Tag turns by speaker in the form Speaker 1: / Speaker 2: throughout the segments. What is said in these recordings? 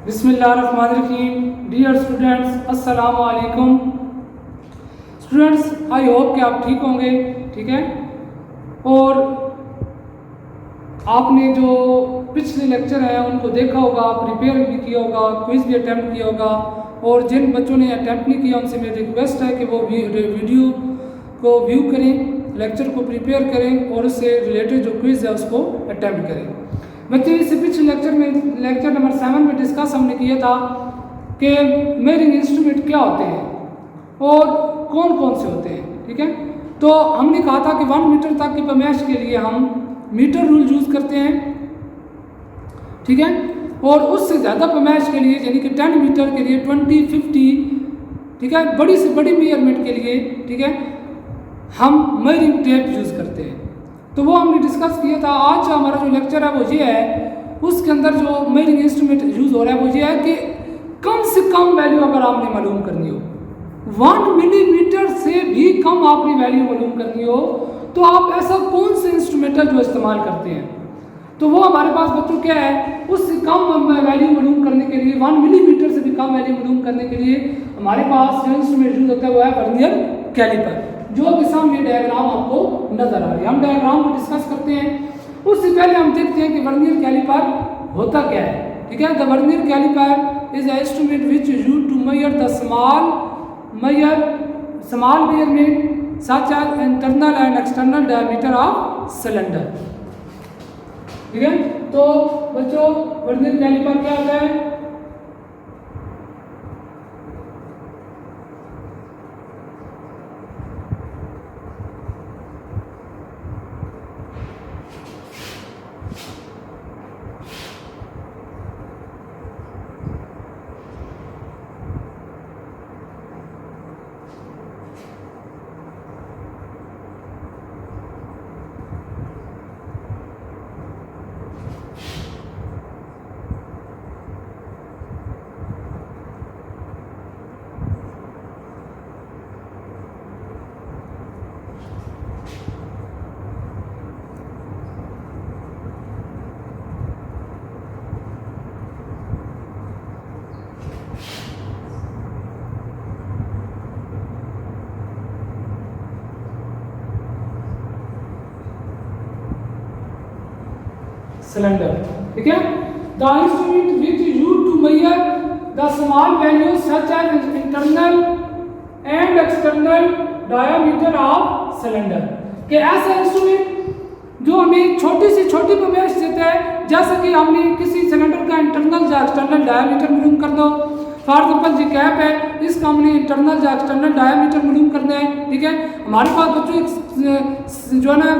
Speaker 1: बिस्मिल्लाहिर्रहमानिर्रहीम। Dear students, अस्सलाम वालेकुम। स्टूडेंट्स, आई होप कि आप ठीक होंगे। ठीक है, और आपने जो पिछले लेक्चर हैं उनको देखा होगा, प्रिपेयर भी किया होगा, क्विज भी अटैम्प्ट किया होगा। और जिन बच्चों ने अटैम्प्ट नहीं किया उनसे मेरी रिक्वेस्ट है कि वो वीडियो को व्यू करें, लेक्चर को प्रिपेयर करें और उससे रिलेटेड जो क्विज़ है उसको अटैम्प्ट करें। बच्चे, इससे पिछले लेक्चर नंबर 7 में डिस्कस हमने किया था कि मेजरिंग इंस्ट्रूमेंट क्या होते हैं और कौन कौन से होते हैं। ठीक है, तो हमने कहा था कि 1 मीटर तक की पैमाइश के लिए हम मीटर रूल यूज़ करते हैं। ठीक है, और उससे ज़्यादा पैमाइश के लिए यानी कि 10 मीटर के लिए 20, 50, ठीक है, बड़ी से बड़ी मेजरमेंट के लिए, ठीक है, हम मेजरिंग टेप यूज़ करते हैं। तो वो हमने डिस्कस किया था। आज हमारा जो लेक्चर है वो ये है, उसके अंदर जो मेजरिंग इंस्ट्रूमेंट यूज़ हो रहा है वो ये है कि कम से कम वैल्यू अगर आपने मालूम करनी हो, 1 मिलीमीटर से भी कम आपने वैल्यू मालूम करनी हो, तो आप ऐसा कौन सा इंस्ट्रूमेंट है जो इस्तेमाल करते हैं। तो वो हमारे पास बच्चों क्या है, उससे कम वैल्यू मालूम करने के लिए, 1 मिलीमीटर से भी कम वैल्यू मालूम करने के लिए हमारे पास जो इंस्ट्रूमेंट यूज़ होता है वो है वर्नियर कैलिपर, जो कि सामने डायग्राम आपको नजर आ रही है। हम डायग्राम को डिस्कस करते हैं। उससे पहले हम देखते हैं कि वर्नियर कैलिपर होता क्या है। ठीक है, the vernier caliper is a instrument which used to measure the small measurement such as internal and external diameter of cylinder. ठीक है, तो बच्चों वर्नियर कैलिपर क्या होता है? सिलेंडर। ठीक है, the instrument which used to measure the small value such as internal and external diameter of cylinder, कि ऐसा इंस्ट्रूमेंट जो हमें छोटी से छोटी पैमाइश देता है, जैसे कि हमने किसी सिलेंडर का इंटरनल या एक्सटर्नल डायमीटर मालूम करना हो। फॉर एग्जाम्पल जो कैप है, इसका हमने इंटरनल या एक्सटर्नल डायमीटर मालूम करना है। ठीक है, हमारे पास बच्चों जो है ना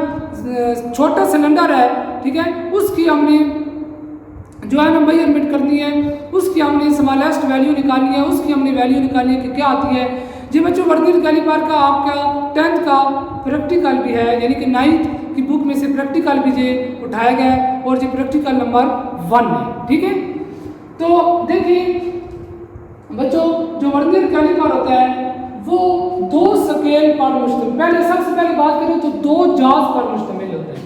Speaker 1: छोटा सिलेंडर है, ठीक है, उसकी हमने जो है ना मेजरमेंट करनी है, उसकी हमने स्मॉलेस्ट वैल्यू निकालनी है, उसकी हमने वैल्यू निकालनी है कि क्या आती है। जी बच्चों, वर्नियर कैलिपर का आपका 10th का प्रैक्टिकल भी है, यानी कि 9th की बुक में से प्रैक्टिकल भी ये उठाया गया है और ये प्रैक्टिकल नंबर 1 है। ठीक है, तो देखिए बच्चों, जो वर्नियर कैलिपर होता है वो 2 स्केल पर मुश्तमिल, पहले सबसे पहले बात करें तो 2 जाज पर मुश्तमिल होता है।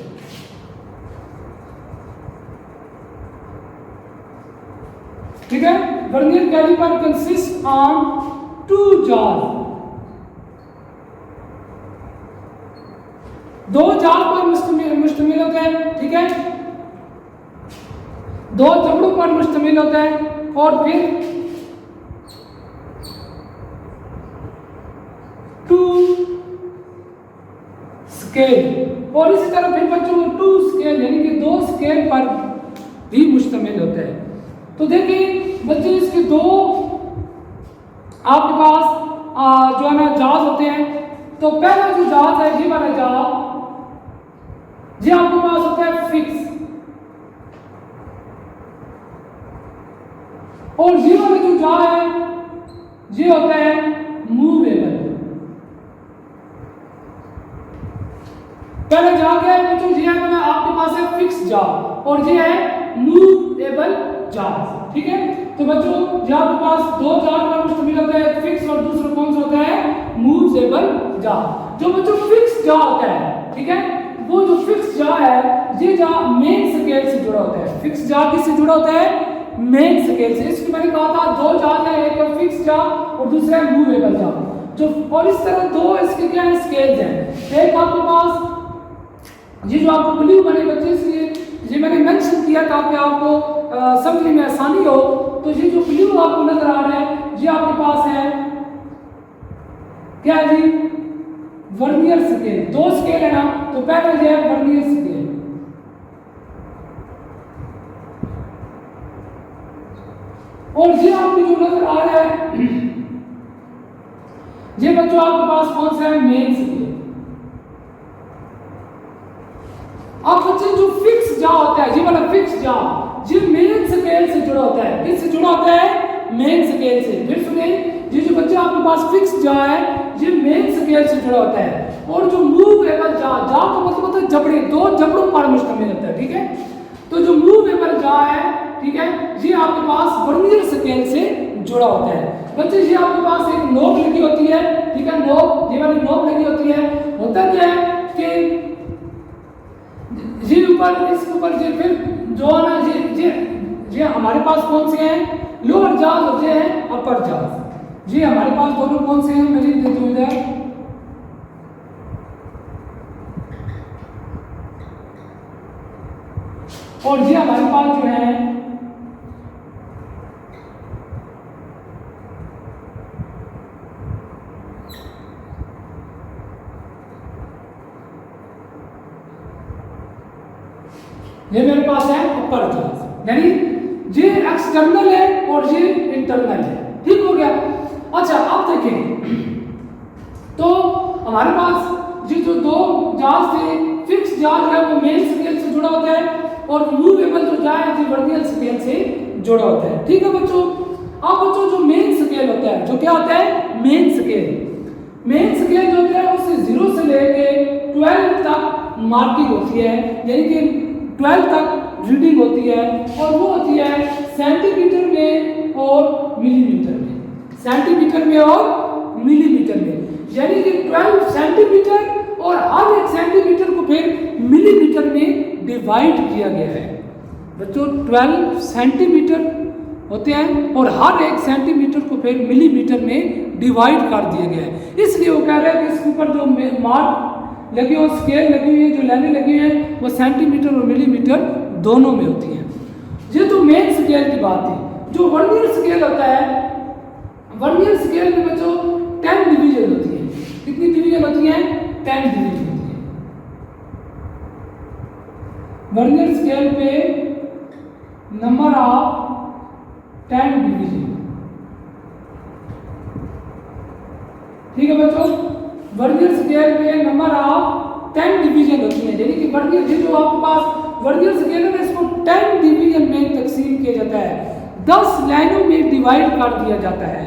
Speaker 1: ठीक है, वर्नियर कैलिपर कंसिस्ट ऑन 2 जाज, 2 जाज पर मुश्तमिल होता है। ठीक है, 2 जबड़ों पर मुश्तमिल होता है और फिर 2 स्केल, और इसी तरह फिर बच्चों 2 स्केल यानी कि 2 स्केल पर भी मुश्तमिल होता है। तो देखिए बच्चों, इसके 2 आपके पास जो है ना जाज होते हैं। तो पहला जो जाज है, ये वाला जाज, ये आपके पास होता है फिक्स, और ये वाला जो जाज है ये होता है मूवेबल। पहले जा क्या है बच्चों, ये है आपके पास है फिक्स जाज और ये है मूवेबल जाज। ठीक है, तो बच्चों यहाँ आपके पास 2 जाज पर मुश्तमिल होता है, फिक्स, और दूसरा कौन सा होता है मूवेबल जाज। जो बच्चों फिक्स जाज होता है, ठीक है, वो जो फिक्स जाज है ये जाज मेन स्केल से जुड़ा होता है। फिक्स जाज किससे जुड़ा होता है? मेन स्केल से। इसको मैंने कहा था दो जाज है, एक है फिक्स जाज और दूसरा है मूवेबल जाज। जो और इस तरह दो इसके क्या है स्केल्स हैं। एक आपके पास ये जो आपको ब्लू बने बच्चे, इसलिए ये मैंने मेंशन किया ताकि आपको समझने में आसानी हो। तो ये जो ब्लू आपको नजर आ रहा है ये आपके पास है क्या जी, वर्नियर स्केल। दो स्केल है ना, तो पहला ये है वर्नियर स्केल। और ये आपको जो नजर आ रहा है ये बच्चों आपके पास कौन सा है, मेन स्केल। अब बच्चे जो फिक्स जा होता है, ये वाला फिक्स जा ये मेन स्केल से जुड़ा होता है। किससे जुड़ा होता है, मेन स्केल से। फिर सुनिए, ये जो बच्चे आपके पास फिक्स जा है ये मेन स्केल से जुड़ा होता है। और जो मूवेबल जा, जा का मतलब होता है जबड़े, दो जबड़ों पर मुश्तमिल होता है, ठीक है। तो जो मूवेबल जा है, ठीक है, ये आपके पास वर्नियर स्केल से जुड़ा होता है। बच्चे ये आपके पास एक नोक लगी होती है, ठीक है, नोक, ये वाली नोक लगी होती है। होता क्या है कि ये ऊपर, इसके ऊपर ये फिर जो है ना ये हमारे पास कौन से हैं, लोअर जाज होते हैं, अपर जाज। ये हमारे पास दोनों कौन से हैं, मैं लिख देता हूं इधर। और ये हमारे पास जो है ये मेरे पास है अपर जाज, यानी ये एक्सटर्नल है और ये इंटरनल है, ठीक हो गया। अच्छा अब देखें, तो हमारे पास ये जो दो जाज थे, फिक्स जाज है वो मेन स्केल से जुड़ा होता है और मूवेबल जो जाज है वर्नियर स्केल से जुड़ा होता है, ठीक है बच्चों। अब बच्चों जो मेन स्केल होता है, जो क्या होता है, मेन स्केल। मेन स्केल जो होता है उससे 0 से लेके 12 तक मार्किंग होती है, यानी कि 12 तक रीडिंग होती है और वो होती है सेंटीमीटर में और मिलीमीटर में, सेंटीमीटर में और मिलीमीटर में। यानी कि 12 सेंटीमीटर और हर एक सेंटीमीटर को फिर मिलीमीटर में डिवाइड किया गया है। बच्चों 12 सेंटीमीटर होते हैं और हर एक सेंटीमीटर को फिर मिलीमीटर में डिवाइड कर दिया गया है। इसलिए वो कह रहे हैं कि इसके ऊपर जो मार्क लगी हुई, स्केल लगी हुई है, जो लाइनें लगी हुई है वो सेंटीमीटर और मिलीमीटर दोनों में होती है। ये तो मेन स्केल की बात थी। जो वर्नियर स्केल होता है, वर्नियर स्केल में बच्चों 10 डिवीजन होती है। कितनी डिवीजन होती है, 10 डिवीजन होती है। वर्नियर स्केल पे नंबर ऑफ 10 डिवीजन, ठीक है बच्चों। वर्नियर स्केल पे नंबर ऑफ 10 डिवीजन होती है, यानी कि वर्नियर जो आपके पास वर्नियर स्केल है इसको 10 डिवीजन में तकसीम किया जाता है, 10 लाइनों में डिवाइड कर दिया जाता है,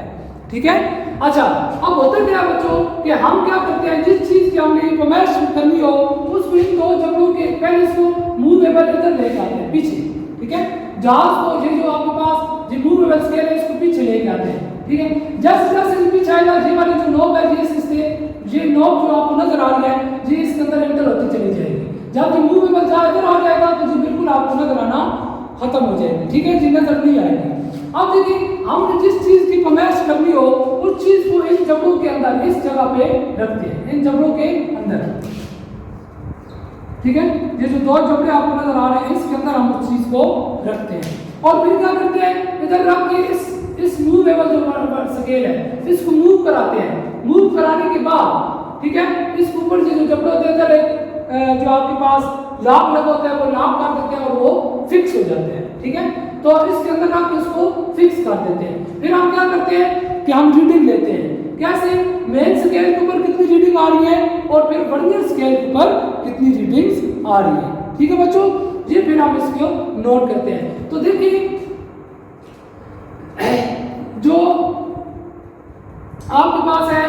Speaker 1: ठीक है। अच्छा अब होता क्या बच्चों कि हम क्या करते हैं, जिस चीज की हमने इंफॉर्मेशन करनी हो उसको इन दो जगहों के पहले इसको मूवेबल इधर ले जाते हैं पीछे, ठीक है। जहाज को ये जो आपके पास ये मूवेबल स्केल है इसको पीछे ले जाते हैं, ठीक है। जैसे जैसे पीछे आएगा ये वाली जो नोब है ये नोब जो आपको नजर आ रही है ये इसके अंदर एंटर होती चली जाएगी। जब ये मूवेबल जहाज इधर आ जाएगा तो ये बिल्कुल आपको नजर आना खत्म हो जाएगी, ठीक है, ये नजर नहीं आएगी। अब देखिए हमने जिस चीज की फरमाइश करनी हो उस चीज को इन जबड़ों के अंदर इस जगह पे रखते हैं, इन जबड़ों के अंदर, ठीक है। ये जो दो जबड़े आपको नजर आ रहे हैं इसके अंदर हम उस चीज को रखते हैं और फिर क्या करते हैं, इधर रख के इस मूवेबल जो स्केल है इसको मूव कराते हैं। मूव कराने के बाद, ठीक है, इसके ऊपर जो जबड़े होते हैं जो आपके पास लॉक लगा होता है वो लॉक कर देते हैं और वो फिक्स हो जाते हैं, ठीक है। तो इसके अंदर रख के इसको फिक्स कर देते हैं। फिर हम क्या करते हैं कि हम रीडिंग लेते हैं, कैसे, मेन स्केल के ऊपर कितनी रीडिंग आ रही है और फिर वर्नियर स्केल के ऊपर कितनी रीडिंग्स आ रही है, ठीक है बच्चों। ये फिर हम इसको नोट करते हैं। तो देखिए जो आपके पास है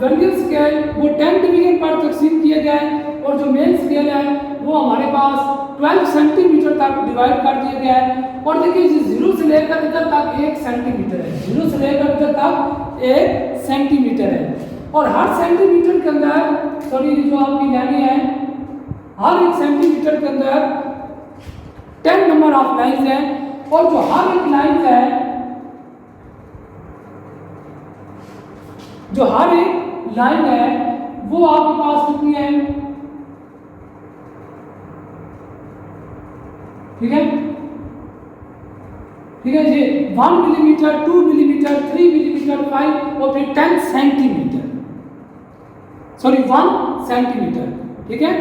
Speaker 1: वर्नियर स्केल वो 10 डिवीजन पर तकसीम किया गया है और जो मेन स्केल है वो हमारे पास 12 सेंटीमीटर तक डिवाइड कर दिया गया है। और देखिए 0 से लेकर इधर तक 1 सेंटीमीटर है, 0 से लेकर इधर तक 1 सेंटीमीटर है और हर सेंटीमीटर के अंदर, सॉरी जो आपकी लाइनें है, हर 1 सेंटीमीटर के अंदर 10 नंबर ऑफ लाइन्स हैं और जो हर एक लाइन है, जो हर एक लाइन है वो आपके पास कितनी है, ठीक है, ठीक है जी, 1 मिलीमीटर, 2 मिलीमीटर, 3 मिलीमीटर, 5 और फिर 10 सेंटीमीटर, सॉरी 1 सेंटीमीटर, ठीक है।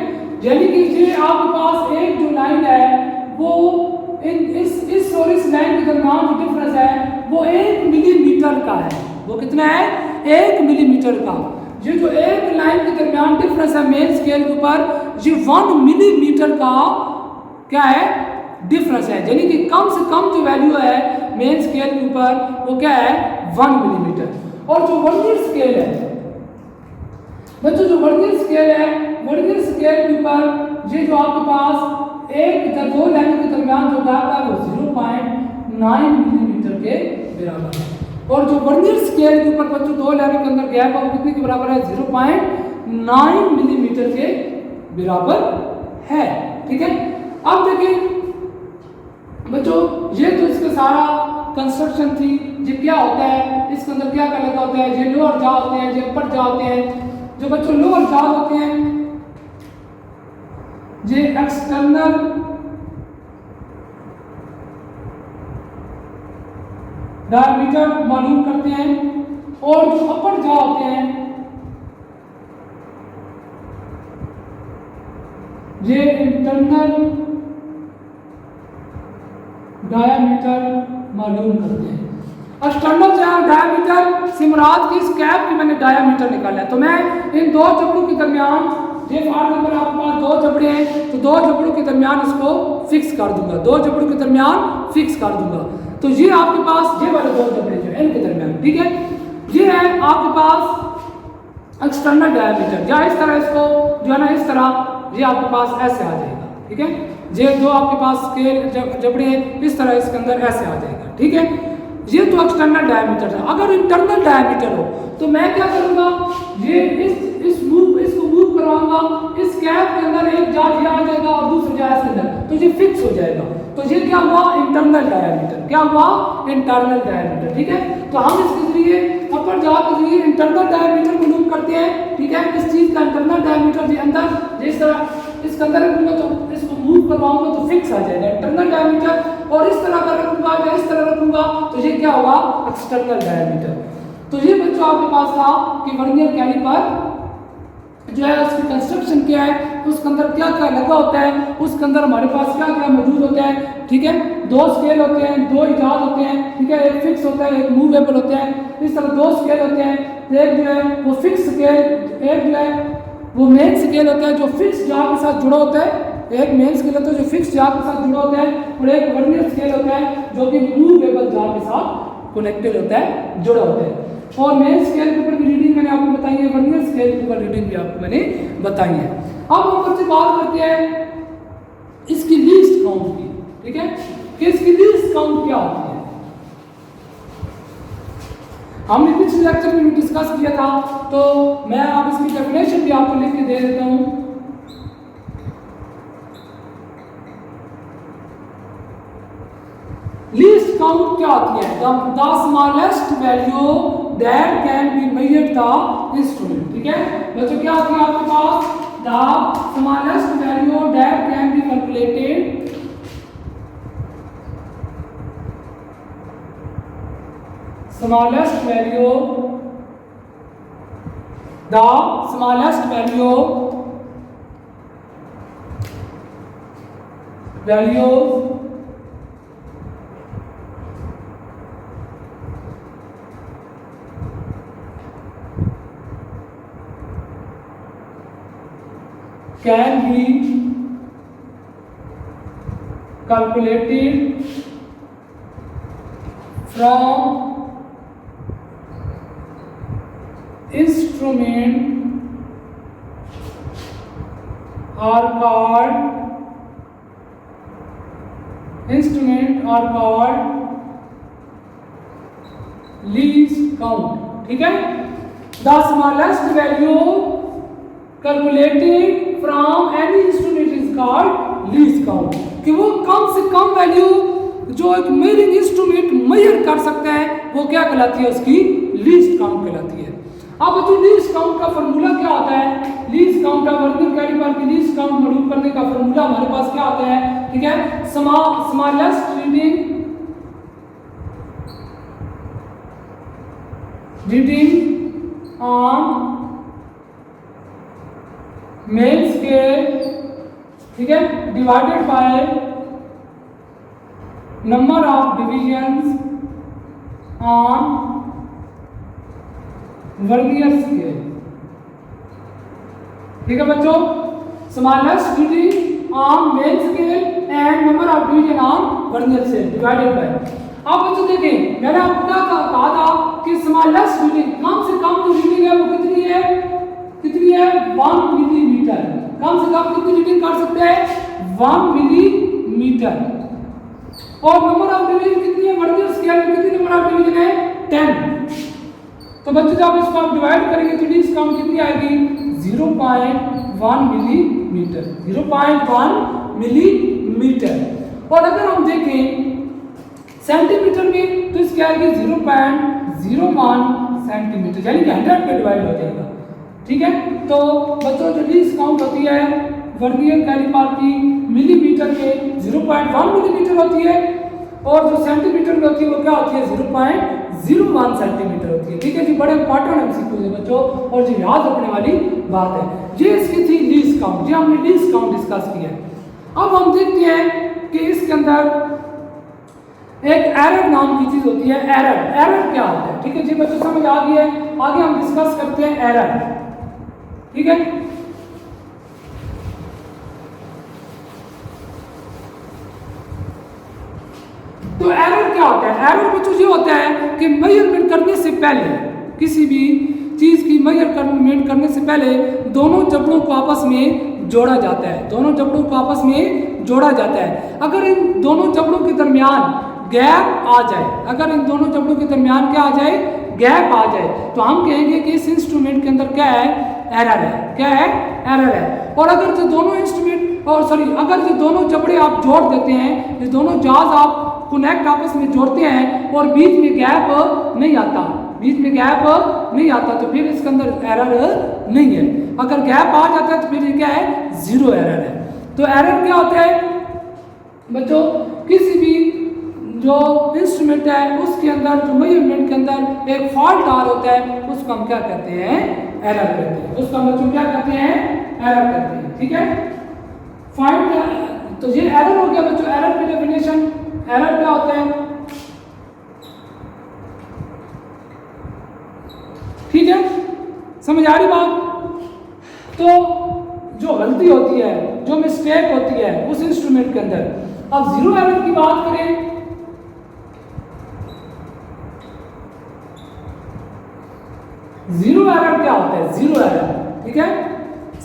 Speaker 1: यानी कि ये आपके पास एक जो लाइन है वो इस और इस लाइन के दरमियान जो डिफरेंस है वो 1 मिलीमीटर का है। वो कितना है, 1 मिलीमीटर का। ये जो एक लाइन के दरमियान डिफरेंस है मेन स्केल के ऊपर, ये 1 मिलीमीटर का क्या है, डिफरेंस है। यानी कि कम से कम जो वैल्यू है मेन स्केल के ऊपर वो क्या है, 1 मिलीमीटर। और जो वर्नियर स्केल है बच्चों, जो वर्नियर स्केल है, वर्नियर स्केल के ऊपर ये जो आपके पास एक या दो लाइन के दरमियान जो गैप है वो 0.9 मिलीमीटर के बराबर है। और जो वर्नियर स्केल के ऊपर बच्चों दो लाइनों के अंदर गैप है वो कितने के बराबर है, 0.9 मिलीमीटर के बराबर है, ठीक है। अब देखिए बच्चों, ये तो इसका सारा कंस्ट्रक्शन थी। ये क्या होता है, इसके अंदर क्या क्या लगा होता है, ये लोअर जा होते हैं, ये अपर जा होते हैं। जो बच्चों लोअर जा होते हैं ये एक्सटर्नल डायमीटर मालूम करते हैं, और जो अपर जा होते हैं ये इंटरनल डायमीटर मालूम करते हैं। एक्सटर्नल डायमीटर से मुराद की इस कैप की मैंने डायमीटर निकाला है, तो मैं इन दो जबड़ों के दरमियान, ये फॉर एग्जांपल आपके पास दो जबड़े हैं तो दो जबड़ों के दरमियान इसको फिक्स कर दूंगा, दो जबड़ों के दरमियान फिक्स कर दूंगा। तो ये आपके पास ये वाले दो जबड़े जो है इनके दरमियान, ठीक है। ये है आपके पास एक्सटर्नल डायमीटर, या इस तरह इसको जो है ना इस तरह ये आपके पास ऐसे आ जाएगा, ठीक है। ये जो आपके पास स्केल जबड़े हैं इस तरह इसके अंदर ऐसे आ जाएगा, ठीक है। ये तो एक्सटर्नल डायमीटर था। अगर इंटरनल डायमीटर हो तो मैं क्या करूंगा, ये इसको मूव करवाऊंगा, इस कैप के अंदर एक जा ये आ जाएगा और दूसरा जा इसके अंदर, तो ये फिक्स हो जाएगा। तो ये क्या हुआ, इंटरनल डायमीटर, क्या हुआ, इंटरनल डायमीटर, ठीक है। तो हम इसके जरिए अपर जा के जरिए इंटरनल डायमीटर मालूम करते हैं, ठीक है। किस चीज का इंटरनल डायमीटर, ये अंदर जिस तरह इसके अंदर रखूंगा तो इसको मूव करवाऊंगा तो फिक्स आ जाएगा इंटरनल डायमीटर, और इस तरह का रखूंगा या इस तरह रखूंगा तो ये क्या होगा, एक्सटर्नल डायमीटर। तो ये बच्चों आपके पास था कि वर्नियर कैलिपर जो है उसकी कंस्ट्रक्शन क्या है, उसके अंदर क्या क्या लगा होता है, उसके अंदर हमारे पास क्या क्या मौजूद होता है, ठीक है। दो स्केल होते हैं, दो इजाद होते हैं, ठीक है। एक फिक्स होता है, एक मूवेबल होता है। इस तरह दो स्केल होते हैं, एक जो है वो फिक्स स्केल, एक जो है वो मेन स्केल होता है जो फिक्स जार के साथ जुड़ा होता है, एक मेन स्केल होता है जो फिक्स जार के साथ जुड़ा होता है, और एक वर्नियर स्केल होता है जो कि मूवेबल जार के साथ कनेक्टेड होता है, जुड़ा होता है। और मेन स्केल के ऊपर की रीडिंग मैंने आपको बताई है, वर्नियर स्केल के ऊपर रीडिंग भी आपको मैंने बताई है। अब हम बच्चे बात करते हैं इसकी लीस्ट काउंट की, ठीक है, कि इसकी लीस्ट काउंट क्या होती है। हमने पिछले लेक्चर में भी डिस्कस किया था, तो मैं अब इसकी डेफिनेशन भी आपको लिख के दे देता हूं। लीस्ट काउंट क्या होती है, the smallest value that can be measured the instrument, ठीक है। बच्चों क्या होती है आपके पास, the smallest value that can be calculated, smallest value, the smallest values can be calculated from instrument are called least count, ठीक है। The smallest value calculated from any instrument is called least count, कि वो कम से कम value जो एक measuring instrument major कर सकता है वो क्या कहलाती है, उसकी लीस्ट काउंट कहलाती है। अब बच्चों लीस्ट काउंट का फॉर्मूला क्या होता है, लीस्ट काउंट का वर्नियर कैलिपर की लीस्ट काउंट मालूम करने का फॉर्मूला हमारे पास क्या होता है, ठीक है, smallest reading on main scale, ठीक है, divided by number of divisions on vernier scale. ठीक है बच्चों, smallest reading on main scale and number of division on vernier scale divided by. अब बच्चों देखें, मैंने आपको क्या कहा था कि स्मॉलेस्ट रीडिंग, कम से कम जो रीडिंग है वो कितनी है, 1 मिलीमीटर। कम से कम कितनी रीडिंग कर सकते हैं, 1 मिलीमीटर। और नंबर ऑफ डिवीजन कितनी है, वर्नियर स्केल में कितनी नंबर ऑफ डिवीजन है, 10। तो बच्चों जब इसको आप डिवाइड करेंगे तो लीस्ट काउंट कितनी आएगी, 0.1 मिलीमीटर, 0.1 मिलीमीटर। और अगर हम देखें सेंटीमीटर में तो इसकी आएगी 0.01 सेंटीमीटर, यानी कि 100 पे डिवाइड हो जाएगा। ठीक है, तो बच्चों जो लीस्ट काउंट होती है वर्नियर कैलिपर की मिलीमीटर में 0.1 मिलीमीटर होती है, और जो सेंटीमीटर में होती है वो क्या होती है, 0.01 सेंटीमीटर होती है। ठीक है जी, बड़े इंपॉर्टेंट एमसीक्यू है बच्चों, और जो याद रखने वाली बात है। ये इसकी थी लीस्ट काउंट, ये हमने लीस्ट काउंट डिस्कस किया है। अब हम देखते हैं कि इसके अंदर एक एरर नाम की चीज होती है। एरर क्या होता है, ठीक है जी बच्चों, समझ आ गई है। आगे हम डिस्कस करते हैं एरर। ठीक है, तो एरर क्या होता है, एरर बच्चों ये होता है कि मेजरमेंट करने से पहले, किसी भी चीज की मेजरमेंट करने से पहले दोनों जबड़ों को आपस में जोड़ा जाता है, दोनों जबड़ों को आपस में जोड़ा जाता है। अगर इन दोनों जबड़ों के दरमियान गैप आ जाए, अगर इन दोनों जबड़ों के दरमियान क्या आ जाए, गैप आ जाए, तो हम कहेंगे कि इस इंस्ट्रूमेंट के अंदर क्या है, एरर है। क्या है, एरर है। और अगर जो दोनों इंस्ट्रूमेंट अगर जो दोनों जबड़े आप जोड़ देते हैं, ये दोनों जाज आप कनेक्ट आपस में जोड़ते हैं और बीच में गैप नहीं आता, बीच में गैप नहीं आता, तो फिर इसके अंदर एरर नहीं है। अगर गैप आ जाता है तो फिर ये क्या है, 0 एरर है। तो एरर क्या होता है बच्चों, किसी भी जो इंस्ट्रूमेंट है उसके अंदर, जो मेजरमेंट के अंदर एक फॉल्ट आ होता है, उसको हम क्या कहते हैं, एरर कहते हैं। उसको हम बच्चों क्या कहते हैं, एरर कहते हैं। ठीक है, फॉल्ट, तो ये एरर हो गया बच्चों। एरर की डेफिनेशन, एरर क्या होता है, ठीक है, समझ आ रही बात। तो जो गलती होती है, जो मिस्टेक होती है उस इंस्ट्रूमेंट के अंदर, अब 0 एरर की बात करें, जीरो एरर क्या होता है, 0 एरर। ठीक है,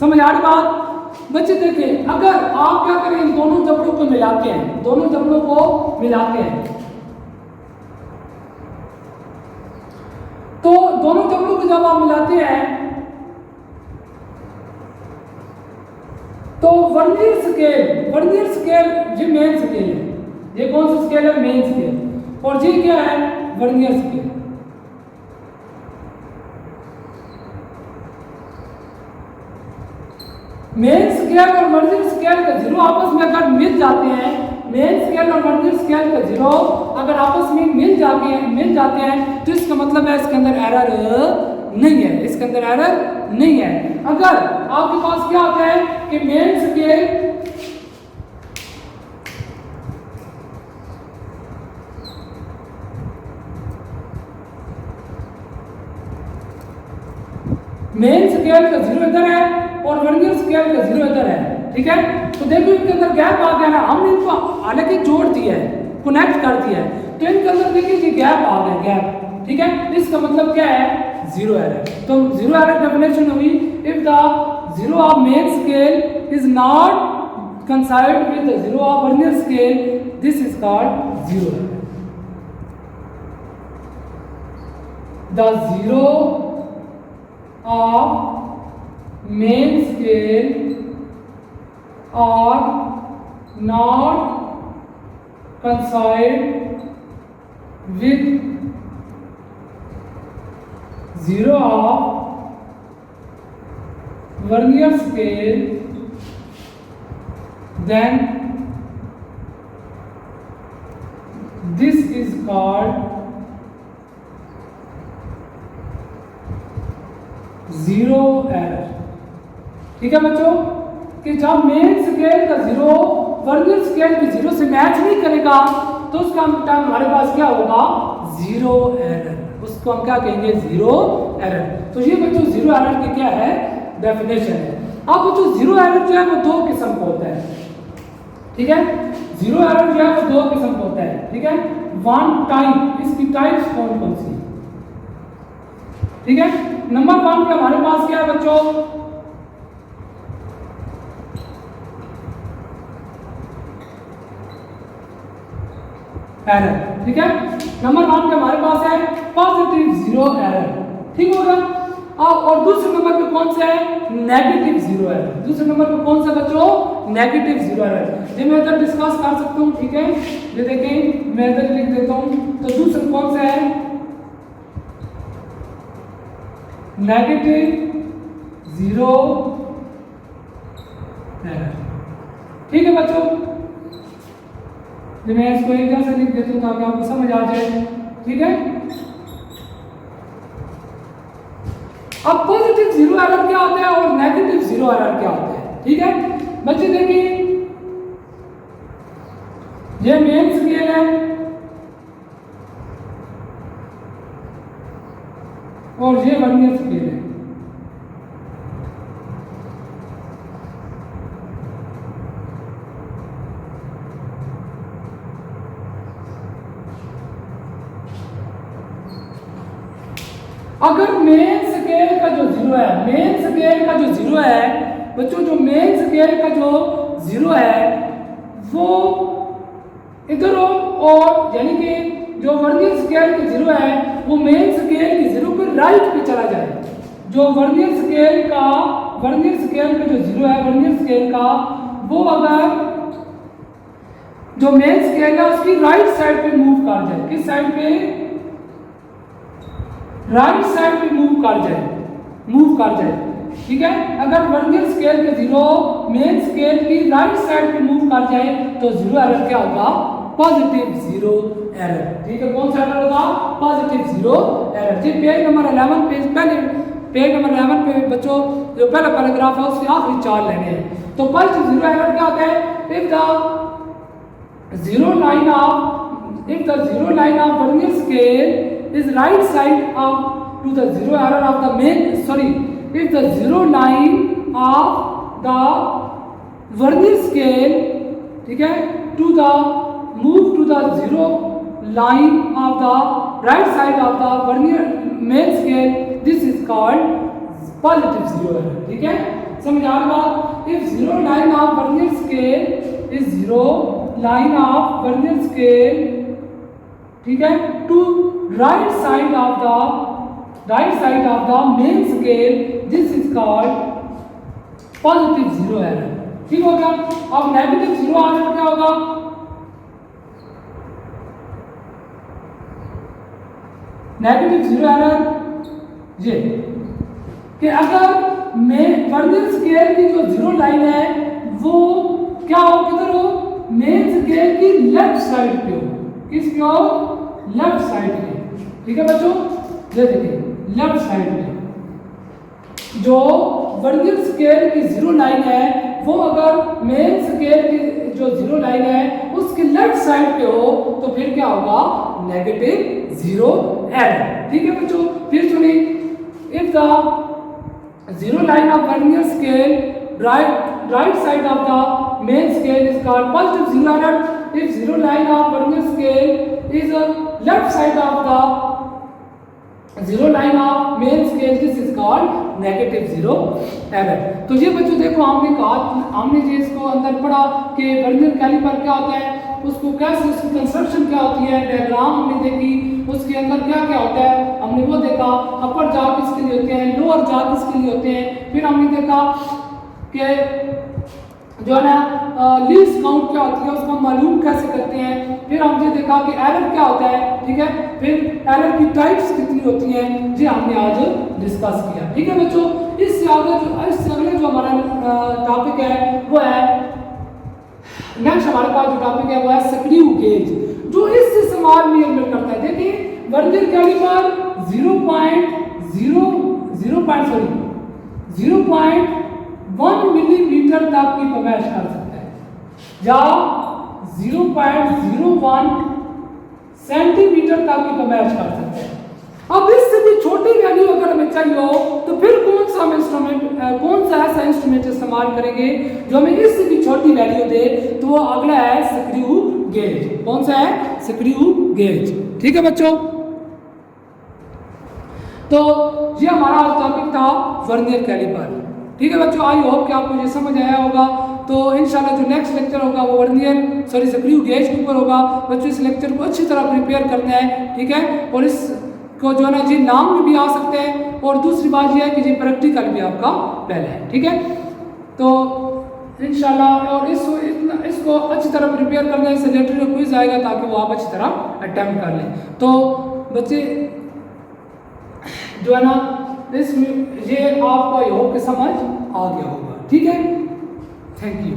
Speaker 1: समझ आ रही बात बच्चे। देखिए, अगर आप क्या करें, इन दोनों जबड़ों को मिलाते हैं, दोनों जबड़ों को मिलाते हैं, तो दोनों जबड़ों को जब आप मिलाते हैं तो वर्नियर स्केल ये मेन स्केल है, ये कौन सा स्केल है, मेन स्केल, और ये क्या है, वर्नियर स्केल। मेन स्केल और वर्नियर स्केल का 0 आपस में अगर मिल जाते हैं, मेन स्केल और वर्नियर स्केल का 0 अगर आपस में मिल जाते हैं तो इसका मतलब है इसके अंदर एरर नहीं है, इसके अंदर एरर नहीं है। अगर आपके पास क्या होता है कि मेन स्केल का 0 इधर है और वर्नियर स्केल का 0 इधर है। ठीक है, तो देखो इनके अंदर गैप आ गया ना, हमने इनको हालांकि जोड़ दिया है, कनेक्ट कर दिया है, तो इनके अंदर देखिए ये गैप आ गया, गैप। ठीक है, इसका मतलब क्या है, 0 एरर। तो 0 एरर डेफिनेशन हुई, if the 0 of main scale is not कंसाइड with the 0 of vernier scale, this is called 0 error. The 0 of main scale are not coincide with 0 of vernier scale, then this is called zero error. ठीक है बच्चों, कि जब main scale का zero vernier scale की zero से match नहीं करेगा तो उसका टाइम हमारे पास क्या होगा, जीरो एरर। उसको हम क्या कहेंगे, जीरो एरर। तो ये बच्चों जीरो एरर की क्या है, डेफिनेशन है। अब बच्चों जीरो एरर जो है वो दो किस्म का होता है। ठीक है, जीरो एरर जो है वो दो किस्म का होता है। ठीक है, वन टाइप, इसकी टाइप्स कौन कौन सी। ठीक है, नंबर वन पे हमारे पास क्या है बच्चों, एरर। ठीक है, नंबर वन पे हमारे पास है पॉजिटिव जीरो एरर। ठीक होगा। और दूसरे नंबर पे कौन सा है, नेगेटिव जीरो एरर। दूसरे नंबर पे कौन सा बच्चों, नेगेटिव जीरो एरर। ये मैं इधर डिस्कस कर सकता हूँ। ठीक है, ये देखें मैं इधर लिख देता हूँ। तो दूसरा कौन सा है, नेगेटिव जीरो एरर। ठीक है बच्चों, मैं इसको एक तरह से लिख देता हूँ ताकि आपको समझ आ जाए। ठीक है, अब पॉजिटिव जीरो एरर क्या होता है और नेगेटिव जीरो एरर क्या होता है। ठीक है बच्चे, देखिए ये मेन स्केल है और ये वर्नियर स्केल है। अगर मेन स्केल का जो जीरो है, मेन स्केल का जो जीरो है बच्चों, जो मेन स्केल का जो जीरो है वो इधर हो, और यानी कि जो वर्नियर स्केल की जीरो है वो मेन स्केल की जीरो के राइट पे चला जाए। जो वर्नियर स्केल का जो जीरो है वर्नियर स्केल का, वो अगर जो मेन स्केल है उसकी राइट साइड पे मूव कर जाए। किस साइड पे, राइट साइड पे मूव कर जाए। ठीक है, अगर वर्नियर स्केल के जीरो मेन स्केल की राइट साइड पे मूव कर जाए तो जीरो एरर क्या होगा, पॉजिटिव जीरो एरर। ठीक है, कौन सा एरर होगा, पॉजिटिव जीरो एरर। जी पेज नंबर 11 पेज नंबर 11 पे बच्चों जो पहला पैराग्राफ है उसके आखिरी चार लेने हैं। तो पॉजिटिव जीरो एरर क्या होता है, if the zero line of vernier scale is right side up to the zero error of the main, if the zero line of the vernier scale, ठीक है, to the move to the zero line of the right side of the vernier main scale, this is called positive zero error। ठीक है, समझ आ रहा बात। if zero line of vernier scale is zero line of vernier scale, ठीक है, to right side of the main scale, this is called positive zero error। ठीक हो गया। अब नेगेटिव जीरो एरर क्या होगा, नेगेटिव जीरो एरर ये कि अगर वर्नियर स्केल की जो जीरो लाइन है वो क्या हो, किधर हो, मेन स्केल की लेफ्ट साइड पे हो। किस पे हो, लेफ्ट साइड पे। ठीक है बच्चों, ये देखिए लेफ्ट साइड में जो वर्नियर स्केल की जीरो लाइन है वो अगर मेन स्केल की जो जीरो लाइन है उसके लेफ्ट साइड पे हो तो फिर क्या होगा, नेगेटिव जीरो एरर। ठीक है बच्चों, फिर सुनिए, if the zero line of vernier scale right side of the main scale is called positive zero error, if zero line of vernier scale is left side of the zero line of main scale, this is called negative zero error। तो ये बच्चों देखो हमने जो इसको अंदर पढ़ा कि वर्नियर कैलिपर क्या होता है, उसको कैसे, उसकी कंस्ट्रक्शन क्या होती है, डायग्राम हमने देखी, उसके अंदर क्या क्या होता है हमने वो देखा, अपर जा किसके लिए होते हैं, लोअर जा किसके लिए होते हैं। फिर हमने देखा कि जो है ना लीस्ट काउंट क्या होती है उसको हम मालूम कैसे करते हैं। फिर हमने देखा कि एरर क्या होता है, ठीक है। फिर एरर की टाइप्स कितनी होती हैं, जी हमने आज डिस्कस किया, ठीक है बच्चों। इससे अगले जो हमारा टॉपिक है वो है, नेक्स्ट हमारे पास जो टॉपिक है वो है स्क्रू गेज, जो इससे समान मेजरमेंट करता है। देखिए वर्नियर कैलिपर 0.1 मिलीमीटर तक की पैमाइश कर सकता है, या 0.01 सेंटीमीटर तक की पैमाइश कर सकता है। अब इससे भी छोटी वैल्यू अगर हमें चाहिए हो तो फिर कौन सा ऐसा इंस्ट्रूमेंट इस्तेमाल करेंगे जो हमें इससे भी छोटी वैल्यू दे, तो वो अगला है स्क्रू गेज। कौन सा है? स्क्रू गेज, ठीक है बच्चों। तो ये हमारा टॉपिक था वर्नियर कैलिपर, ठीक है बच्चों। आई होप कि आपको ये समझ आया होगा। तो इंशाल्लाह जो नेक्स्ट लेक्चर होगा वो स्क्रू गेज के ऊपर होगा। बच्चों इस लेक्चर को अच्छी तरह प्रिपेयर करना है, ठीक है। और इस को जो है ना जी नाम में भी आ सकते हैं, और दूसरी बात यह है कि जी प्रैक्टिकल भी आपका पहले है, ठीक है। तो इंशाल्लाह और इसको अच्छी तरह प्रिपेयर करना है। इससे रिलेटेड क्विज आएगा ताकि वो आप अच्छी तरह अटेम्प्ट कर लें। तो बच्चे जो है ना इसमें ये आपको आई होप कि समझ आ गया होगा, ठीक है। Thank you.